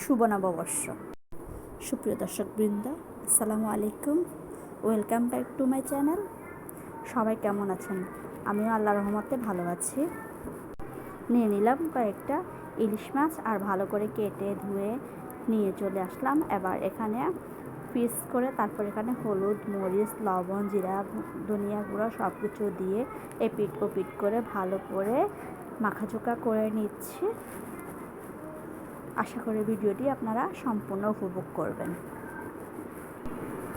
শুভ নববর্ষ। সুপ্রিয় দর্শকবৃন্দ, আসসালামু আলাইকুম। Welcome back to my channel. সবাই কেমন আছেন? আমিও আল্লাহর রহমতে ভালো আছি। নিয়ে নিলাম কয়েকটা ইলিশ মাছ আর ভালো করে কেটে ধুয়ে নিয়ে চলে আসলাম। এবার এখানে পিস করে তারপর এখানে হলুদ, মরিচ, লবণ, জিরা, ধনিয়া গুঁড়ো সব কিছু দিয়ে এপিট ওপিট করে ভালো করে মাখাচোকা করে নিচ্ছি। আশা করি ভিডিওটি আপনারা সম্পূর্ণ উপভোগ করবেন।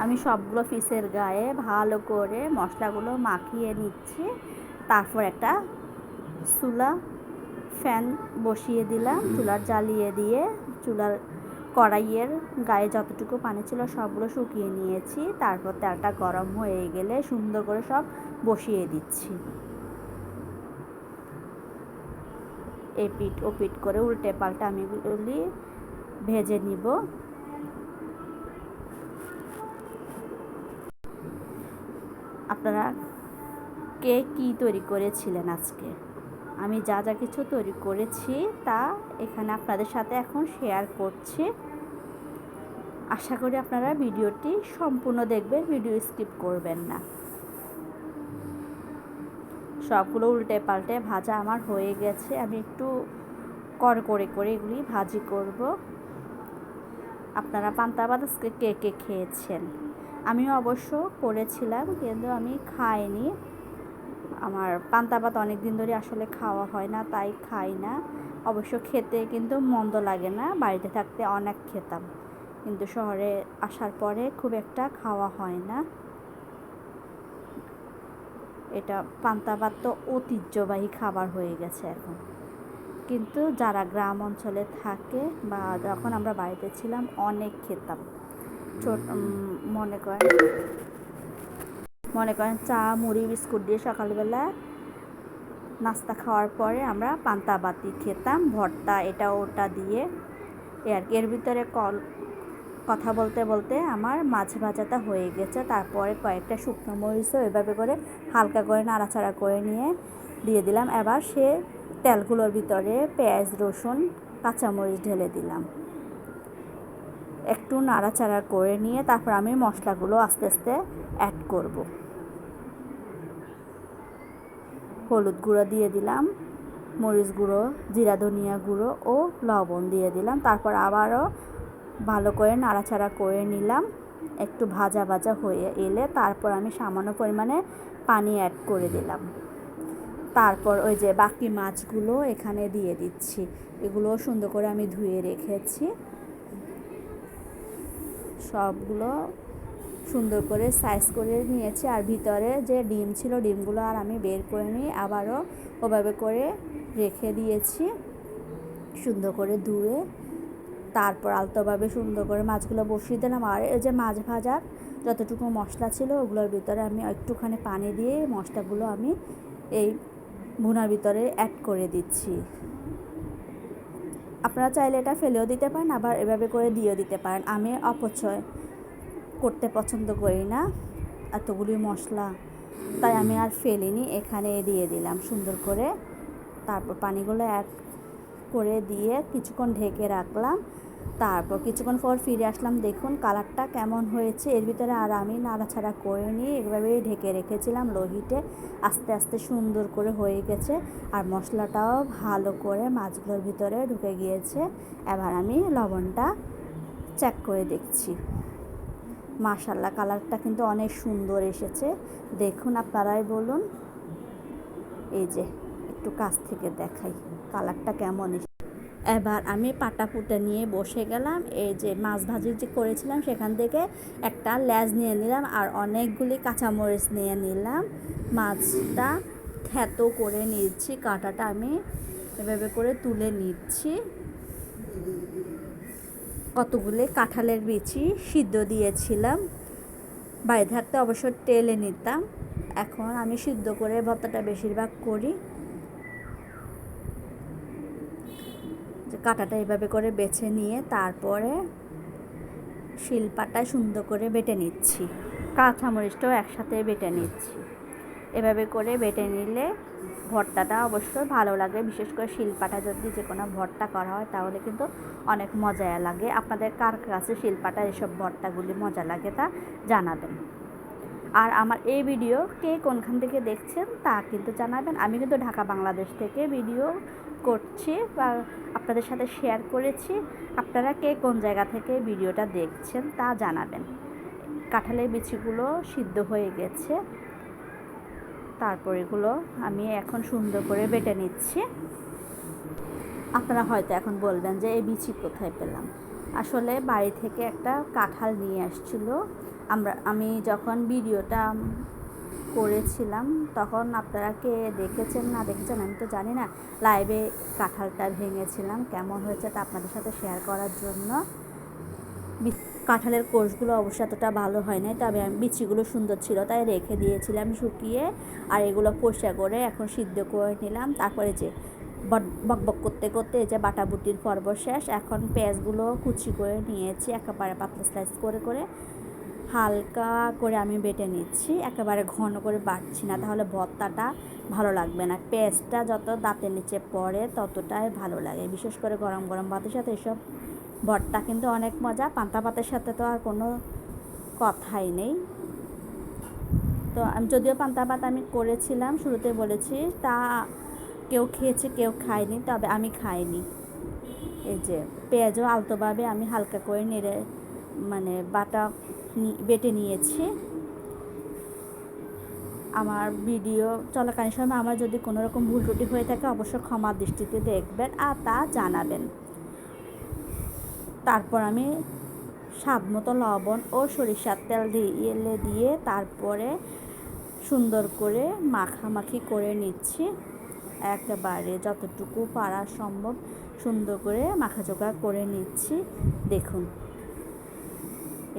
আমি সবগুলো পিসের গায়ে ভালো করে মশলাগুলো মাখিয়ে নিচ্ছি। তারপর একটা চুলা ফ্যান বসিয়ে দিলাম, চুলার জ্বালিয়ে দিয়ে চুলার কড়াইয়ের গায়ে যতটুকু পানি ছিল সবগুলো শুকিয়ে নিয়েছি। তারপর তেলটা গরম হয়ে গেলে সুন্দর করে সব বসিয়ে দিচ্ছি। এপিট ওপিট করে উল্টে পাল্টে আমি এগুলি ভেজে নিব। আপনারা কে কী তৈরি করেছিলেন আজকে? আমি যা যা কিছু তৈরি করেছি তা এখানে আপনাদের সাথে এখন শেয়ার করছি। আশা করি আপনারা ভিডিওটি সম্পূর্ণ দেখবেন, ভিডিও স্কিপ করবেন না। সবগুলো উল্টে পাল্টে ভাজা আমার হয়ে গেছে। আমি একটু করে এগুলি ভাজি করব। আপনারা পান্তা ভাত আজকে কে কে খেয়েছেন? আমিও অবশ্য করেছিলাম, কিন্তু আমি খাইনি। আমার পান্তা ভাত অনেক দিন ধরে আসলে খাওয়া হয় না, তাই খাই না। অবশ্য খেতে কিন্তু মন্দ লাগে না, বাড়িতে থাকতে অনেক খেতাম, কিন্তু শহরে আসার পরে খুব একটা খাওয়া হয় না। এটা পান্তা ভাত তো ঐতিহ্যবাহী খাবার হয়ে গেছে এখন, কিন্তু যারা গ্রাম অঞ্চলে থাকে বা যখন আমরা বাড়িতে ছিলাম অনেক খেতাম। মনে করেন চা, মুড়ি, বিস্কুট দিয়ে সকালবেলা নাস্তা খাওয়ার পরে আমরা পান্তা ভাতই খেতাম, ভর্তা এটা ওটা দিয়ে। এর ভিতরে কথা বলতে বলতে আমার মাছ ভাজাটা হয়ে গেছে। তারপরে কয়েকটা শুকনো মরিচও এভাবে করে হালকা করে নাড়াচাড়া করে নিয়ে দিয়ে দিলাম। এবার সে তেলগুলোর ভিতরে পেঁয়াজ, রসুন, কাঁচামরিচ ঢেলে দিলাম। একটু নাড়াচাড়া করে নিয়ে তারপর আমি মশলাগুলো আস্তে আস্তে অ্যাড করব। হলুদ গুঁড়ো দিয়ে দিলাম, মরিচ গুঁড়ো, জিরা ধনিয়া গুঁড়ো ও লবণ দিয়ে দিলাম। তারপর আবারও ভালো করে নাড়াচাড়া করে নিলাম। একটু ভাজা ভাজা হয়ে এলে তারপর আমি সামান্য পরিমাণে পানি অ্যাড করে দিলাম। তারপর ওই যে বাকি মাছগুলো এখানে দিয়ে দিচ্ছি। এগুলো সুন্দর করে আমি ধুয়ে রেখেছি। সবগুলো সুন্দর করে সাইজ করে নিয়েছি। আর ভিতরে যে ডিম ছিল ডিমগুলো আর আমি বের করে নিয়ে আবারও ওভাবে করে রেখে দিয়েছি সুন্দর করে ধুয়ে। তারপর আলতোভাবে সুন্দর করে মাছগুলো বসিয়ে দিলাম। আর এই যে মাছ ভাজার যতটুকু মশলা ছিল ওগুলোর ভিতরে আমি একটুখানি পানি দিয়ে মশলাগুলো আমি এই ভুনার ভিতরে অ্যাড করে দিচ্ছি। আপনারা চাইলে এটা ফেলেও দিতে পারেন, আবার এভাবে করে দিয়েও দিতে পারেন। আমি অপচয় করতে পছন্দ করি না এতগুলি মশলা, তাই আমি আর ফেলিনি, এখানে দিয়ে দিলাম সুন্দর করে। তারপর পানিগুলো অ্যাড করে দিয়ে কিছুক্ষণ ঢেকে রাখলাম। তারপর কিছুক্ষণ পর ফিরে আসলাম, দেখুন কালারটা কেমন হয়েছে। এর ভিতরে আর আমি নাড়াচাড়া করে নিয়ে এভাবেই ঢেকে রেখেছিলাম লো হিটে। আস্তে আস্তে সুন্দর করে হয়ে গেছে আর মশলাটাও ভালো করে মাছগুলোর ভিতরে ঢুকে গিয়েছে। এবার আমি লবণটা চেক করে দেখছি। মাশাআল্লাহ, কালারটা কিন্তু অনেক সুন্দর এসেছে, দেখুন আপনারাই বলুন। এই যে একটু কাছ থেকে দেখাই কালারটা কেমন এসেছে। এবার আমি পাটা পুঁতে নিয়ে বসে গেলাম। এই যে মাছ ভাজি যে করেছিলাম সেখান থেকে একটা লেজ নিয়ে নিলাম আর অনেকগুলি কাঁচামরিচ নিয়ে নিলাম। মাছটা থেতো করে নিচ্ছি, কাঁটাটা আমি এভাবে করে তুলে নিচ্ছি। কতগুলি কাঁঠালের বিচি সিদ্ধ দিয়েছিলাম, বাইরে থাকতে অবশ্য টেলে নিতাম। এখন আমি সিদ্ধ করে ভর্তাটা বেশিরভাগ করি। কাঁটাটা এভাবে করে বেছে নিয়ে তারপরে শিলপাটায় সুন্দর করে বেটে নিচ্ছি, কাঁচামরিচটাও একসাথে বেটে নিচ্ছি। এভাবে করে বেটে নিলে ভর্তাটা অবশ্যই ভালো লাগে। বিশেষ করে শিলপাটা যদি যে কোনো ভর্তা করা হয় তাহলে কিন্তু অনেক মজা লাগে। আপনাদের কার কাছে শিলপাটা এসব ভর্তাগুলি মজা লাগে তা জানাবেন। আর আমার এই ভিডিও কে কোনখান থেকে দেখছেন তা কিন্তু জানাবেন। আমি কিন্তু ঢাকা বাংলাদেশ থেকে ভিডিও করছি বা আপনাদের সাথে শেয়ার করেছি। আপনারা কে কোন জায়গা থেকে ভিডিওটা দেখছেন তা জানাবেন। কাঁঠালের বিচিগুলো সিদ্ধ হয়ে গেছে, তারপর এগুলো আমি এখন সুন্দর করে বেটে নিচ্ছি। আপনারা হয়তো এখন বলবেন যে এই বিচি কোথায় পেলাম। আসলে বাড়ি থেকে একটা কাঁঠাল নিয়ে আসছিল। আমি যখন ভিডিওটা করেছিলাম তখন আপনারা কে দেখেছেন না দেখেছেন আমি তো জানি না, লাইভে কাঁঠালটা ভেঙেছিলাম, কেমন হয়েছে তা আপনাদের সাথে শেয়ার করার জন্য। কাঁঠালের কোষগুলো অবশ্য এতটা ভালো হয় নাই, তবে আমি বিচিগুলো সুন্দর ছিল তাই রেখে দিয়েছিলাম শুকিয়ে। আর এগুলো পরিষ্কার করে এখন সিদ্ধ করে নিলাম। তারপরে যে বকবক করতে করতে এই যে বাটাবুটির পর্ব শেষ। এখন পেঁয়াজগুলো কুচি করে নিয়েছি, একেবারে পাতলা স্লাইস করে করে হালকা করে আমি বেটে নিচ্ছি। একেবারে ঘন করে বাটছি না, তাহলে ভর্তাটা ভালো লাগবে না। পেঁয়াজটা যত দাঁতের নিচে পড়ে ততটাই ভালো লাগে। বিশেষ করে গরম গরম ভাতের সাথে এসব ভর্তা কিন্তু অনেক মজা। পান্তা ভাতের সাথে তো আর কোনো কথাই নেই। তো আমি যদিও পান্তা ভাত আমি করেছিলাম, শুরুতে বলেছি, তা কেউ খেয়েছে কেউ খায়নি, তবে আমি খাইনি। এই যে পেঁয়াজও আলতোভাবে আমি হালকা করে নেড়ে বেটে নিয়েছি। আমার ভিডিও চলাকালীন সময় আমার যদি কোনো রকম ভুল ত্রুটি হয়ে থাকে অবশ্যই ক্ষমার দৃষ্টিতে দেখবেন আর তা জানাবেন। তারপর আমি স্বাদ মতো লবণ ও সরিষার তেল দিয়ে তারপরে সুন্দর করে মাখামাখি করে নিচ্ছি। একেবারে যতটুকু পারা সম্ভব সুন্দর করে মাখাচোখা করে নিচ্ছি। দেখুন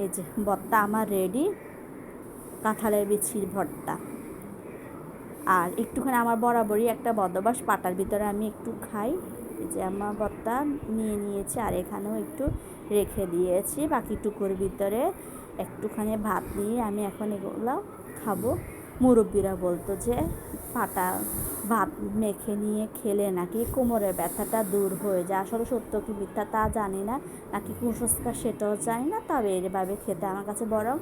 এই যে ভর্তা আমার রেডি, কাঁঠালের বিচির ভর্তা। আর একটুখানি আমার বরাবরই একটা বদভ্যাস, পাটার ভিতরে আমি একটু খাই। এই যে আমার ভর্তা নিয়ে নিয়েছি আর এখানেও একটু রেখে দিয়েছি। বাকি টুকুর ভিতরে একটুখানি ভাত নিয়ে আমি এখন এগুলো খাবো। মুরব্বীরা বলতো যে পাটা ভাত মেখে নিয়ে খেলে নাকি কোমরের ব্যথাটা দূর হয়ে যায়। আসলে সত্য কি মিথ্যা তা জানি না, নাকি কুসংস্কার সেটাও জানি না, তবে এভাবে খেতে আমার কাছে বরং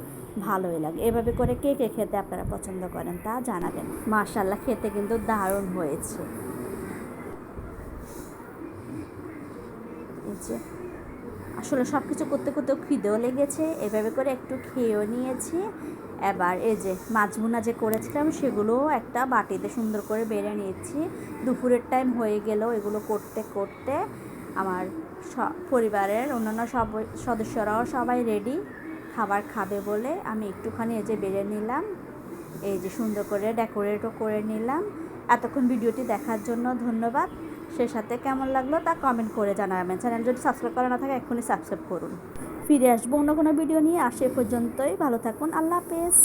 ভালোই লাগে। এভাবে করে কে কে খেতে আপনারা পছন্দ করেন তা জানাবেন। মাশাআল্লাহ, খেতে কিন্তু দারুণ হয়েছে। এই যে আসলে সব কিছু করতে করতেও খিদেও লেগেছে, এভাবে করে একটু খেয়েও নিয়েছি। এবার এই যে মাছ ভুনা যে করেছিলাম সেগুলোও একটা বাটিতে সুন্দর করে বেড়ে নিয়েছি। দুপুরের টাইম হয়ে গেলেও এগুলো করতে করতে আমার পরিবারের অন্যান্য সব সদস্যরাও সবাই রেডি খাবার খাবে বলে আমি একটুখানি এই যে বেড়ে নিলাম। এই যে সুন্দর করে ডেকোরেটও করে নিলাম। এতক্ষণ ভিডিওটি দেখার জন্য ধন্যবাদ। সে সাথে কেমন লাগলো তা কমেন্ট করে জানাবেন। চ্যানেল যদি সাবস্ক্রাইব করা না থাকে এক্ষুনি সাবস্ক্রাইব করুন। ফিরে আসবো অন্য কোনো ভিডিও নিয়ে। আসে পর্যন্তই ভালো থাকুন। আল্লাহ হাফেজ।